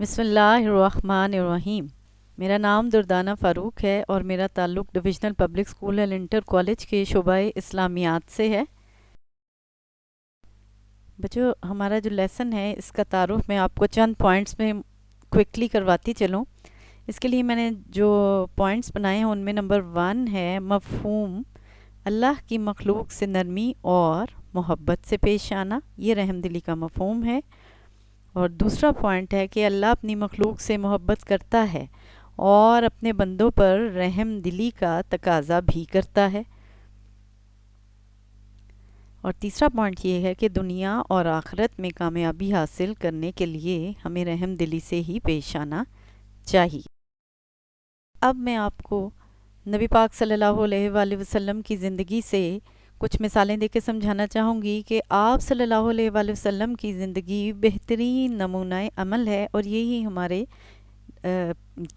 بسم اللہ الرحمن الرحیم۔ میرا نام دردانہ فاروق ہے اور میرا تعلق divisional public school and inter college کے شعبہ اسلامیات سے ہے۔ بچوں، ہمارا جو لیسن ہے اس کا تعارف میں آپ کو چند پوائنٹس میں کوئکلی کرواتی چلوں۔ اس کے لیے میں نے جو پوائنٹس بنائے ہیں ان میں نمبر 1 ہے مفہوم اللہ کی مخلوق سے نرمی اور محبت سے پیش آنا، یہ رحم دلی کا مفہوم ہے۔ اور دوسرا پوائنٹ ہے کہ اللہ اپنی مخلوق سے محبت کرتا ہے اور اپنے بندوں پر رحم دلی کا تقاضا بھی کرتا ہے۔ اور تیسرا پوائنٹ یہ ہے کہ دنیا اور آخرت میں کامیابی حاصل کرنے کے لیے ہمیں رحم دلی سے ہی پیش آنا چاہیے۔ اب میں آپ کو نبی پاک صلی اللہ علیہ وآلہ وسلم کی زندگی سے کچھ مثالیں دے کے سمجھانا چاہوں گی کہ آپ صلی اللہ علیہ وآلہ وسلم کی زندگی بہترین نمونہ عمل ہے، اور یہی ہمارے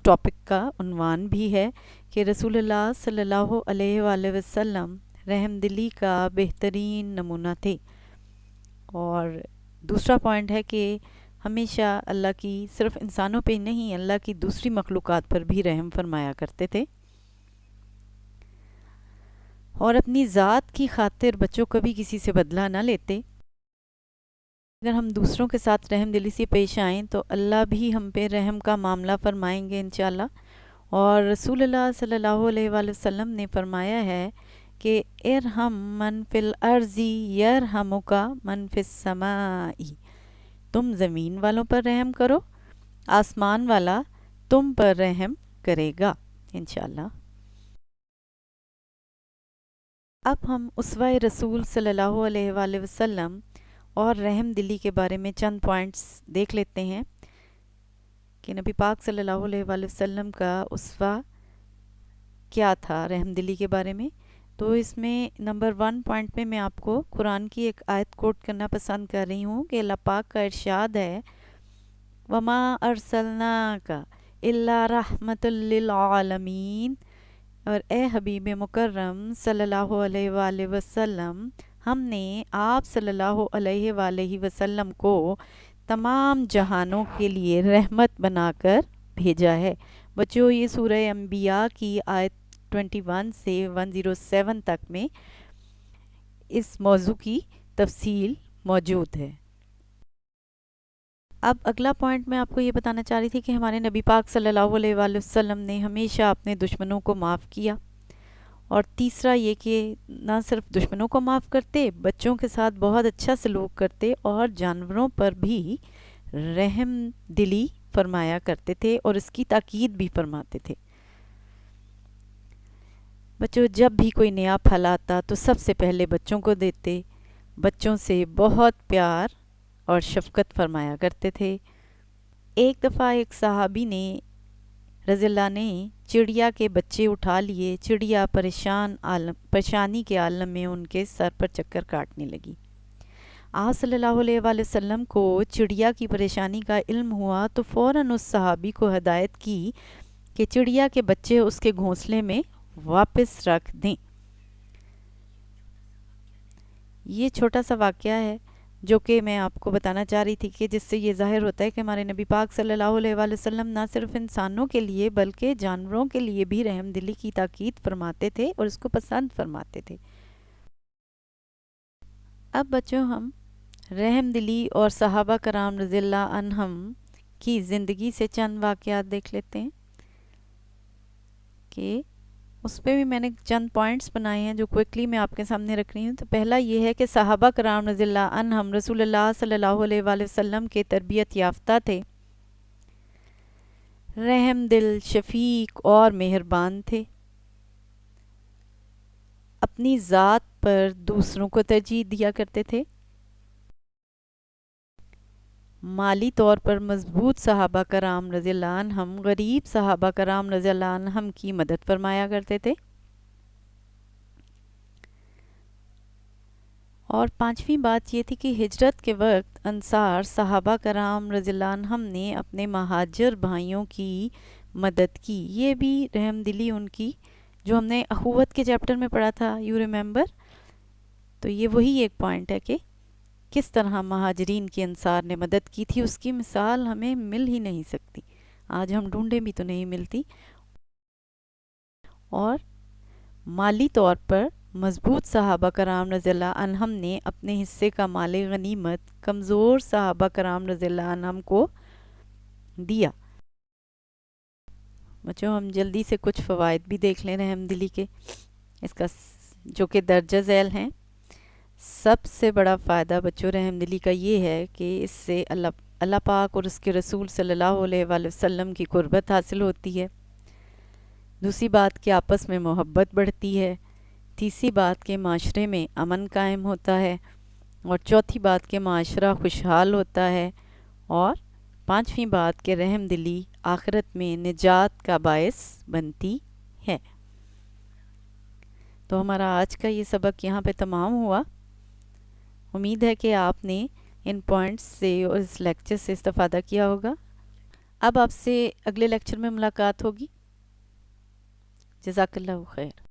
ٹاپک کا عنوان بھی ہے کہ رسول اللہ صلی اللہ علیہ وآلہ وسلم رحم دلی کا بہترین نمونہ تھے۔ اور دوسرا پوائنٹ ہے کہ ہمیشہ اللہ کی صرف انسانوں پہ نہیں، اللہ کی دوسری مخلوقات پر بھی رحم فرمایا کرتے تھے، اور اپنی ذات کی خاطر بچوں کبھی کسی سے بدلہ نہ لیتے۔ اگر ہم دوسروں کے ساتھ رحم دلی سے پیش آئیں تو اللہ بھی ہم پہ رحم کا معاملہ فرمائیں گے انشاءاللہ۔ اور رسول اللہ صلی اللہ علیہ وآلہ وسلم نے فرمایا ہے کہ ارحم من فی الارض یرحمک من فی السماء، تم زمین والوں پر رحم کرو، آسمان والا تم پر رحم کرے گا انشاءاللہ۔ اب ہم اسوہ رسول صلی اللہ علیہ وآلہ وسلم اور رحم دلی کے بارے میں چند پوائنٹس دیکھ لیتے ہیں کہ نبی پاک صلی اللہ علیہ وآلہ وسلم کا اسوہ کیا تھا رحم دلی کے بارے میں۔ تو اس میں نمبر 1 پوائنٹ میں آپ کو قرآن کی ایک آیت کوٹ کرنا پسند کر رہی ہوں کہ اللہ پاک کا ارشاد ہے وَمَا أَرْسَلْنَاكَ إِلَّا رَحْمَةً لِّلْعَالَمِينَ، اور اے حبیب مکرم صلی اللہ علیہ وآلہ وسلم، ہم نے آپ صلی اللہ علیہ وآلہ وسلم کو تمام جہانوں کے لیے رحمت بنا کر بھیجا ہے۔ بچوں، یہ سورہ انبیاء کی آیت 21 سے 107 تک میں اس موضوع کی تفصیل موجود ہے۔ اب اگلا پوائنٹ میں آپ کو یہ بتانا چاہ رہی تھی کہ ہمارے نبی پاک صلی اللہ علیہ وآلہ وسلم نے ہمیشہ اپنے دشمنوں کو معاف کیا، اور تیسرا یہ کہ نہ صرف دشمنوں کو معاف کرتے، بچوں کے ساتھ بہت اچھا سلوک کرتے اور جانوروں پر بھی رحم دلی فرمایا کرتے تھے اور اس کی تاکید بھی فرماتے تھے۔ بچوں، جب بھی کوئی نیا پھل آتا تو سب سے پہلے بچوں کو دیتے، بچوں سے بہت پیار اور شفقت فرمایا کرتے تھے۔ ایک دفعہ ایک صحابی نے رضی اللہ نے چڑیا کے بچے اٹھا لیے، چڑیا پریشانی کے عالم میں ان کے سر پر چکر کاٹنے لگی۔ آپ صلی اللہ علیہ وآلہ وسلم کو چڑیا کی پریشانی کا علم ہوا تو فوراً اس صحابی کو ہدایت کی کہ چڑیا کے بچے اس کے گھونسلے میں واپس رکھ دیں۔ یہ چھوٹا سا واقعہ ہے جو کہ میں آپ کو بتانا چاہ رہی تھی کہ جس سے یہ ظاہر ہوتا ہے کہ ہمارے نبی پاک صلی اللہ علیہ وآلہ وسلم نہ صرف انسانوں کے لیے بلکہ جانوروں کے لیے بھی رحم دلی کی تاکید فرماتے تھے اور اس کو پسند فرماتے تھے۔ اب بچوں، ہم رحم دلی اور صحابہ کرام رضی اللہ عنہم کی زندگی سے چند واقعات دیکھ لیتے ہیں کہ اس پہ بھی میں نے چند پوائنٹس بنائے ہیں جو کوئکلی میں آپ کے سامنے رکھ رہی ہوں۔ تو پہلا یہ ہے کہ صحابہ کرام رضی اللہ عنہم رسول اللہ صلی اللہ علیہ وآلہ وسلم کے تربیت یافتہ تھے، رحم دل، شفیق اور مہربان تھے، اپنی ذات پر دوسروں کو ترجیح دیا کرتے تھے، مالی طور پر مضبوط صحابہ کرام رضی اللہ عنہم غریب صحابہ کرام رضی اللہ عنہم کی مدد فرمایا کرتے تھے۔ اور پانچویں بات یہ تھی کہ ہجرت کے وقت انصار صحابہ کرام رضی اللہ عنہم نے اپنے مہاجر بھائیوں کی مدد کی۔ یہ بھی رحم دلی ان کی، جو ہم نے اخوت کے چیپٹر میں پڑھا تھا، یو ریممبر، تو یہ وہی ایک پوائنٹ ہے کس طرح مہاجرین کی انصار نے مدد کی تھی، اس کی مثال ہمیں مل ہی نہیں سکتی، آج ہم ڈھونڈیں بھی تو نہیں ملتی۔ اور مالی طور پر مضبوط صحابہ کرام رضی اللہ عنہم نے اپنے حصے کا مال غنیمت کمزور صحابہ کرام رضی اللہ عنہم کو دیا۔ بچوں ہم جلدی سے کچھ فوائد بھی دیکھ لیں رحم دلی کے، اس کا جو کہ درجہ ذیل ہیں۔ سب سے بڑا فائدہ بچوں رحم دلی کا یہ ہے کہ اس سے اللہ پاک اور اس کے رسول صلی اللہ علیہ وآلہ وسلم کی قربت حاصل ہوتی ہے۔ دوسری بات کہ آپس میں محبت بڑھتی ہے۔ تیسری بات کہ معاشرے میں امن قائم ہوتا ہے، اور چوتھی بات کہ معاشرہ خوشحال ہوتا ہے، اور پانچویں بات کہ رحم دلی آخرت میں نجات کا باعث بنتی ہے۔ تو ہمارا آج کا یہ سبق یہاں پہ تمام ہوا۔ امید ہے کہ آپ نے ان پوائنٹس سے اور اس لیکچر سے استفادہ کیا ہوگا۔ اب آپ سے اگلے لیکچر میں ملاقات ہوگی۔ جزاک اللہ خیر۔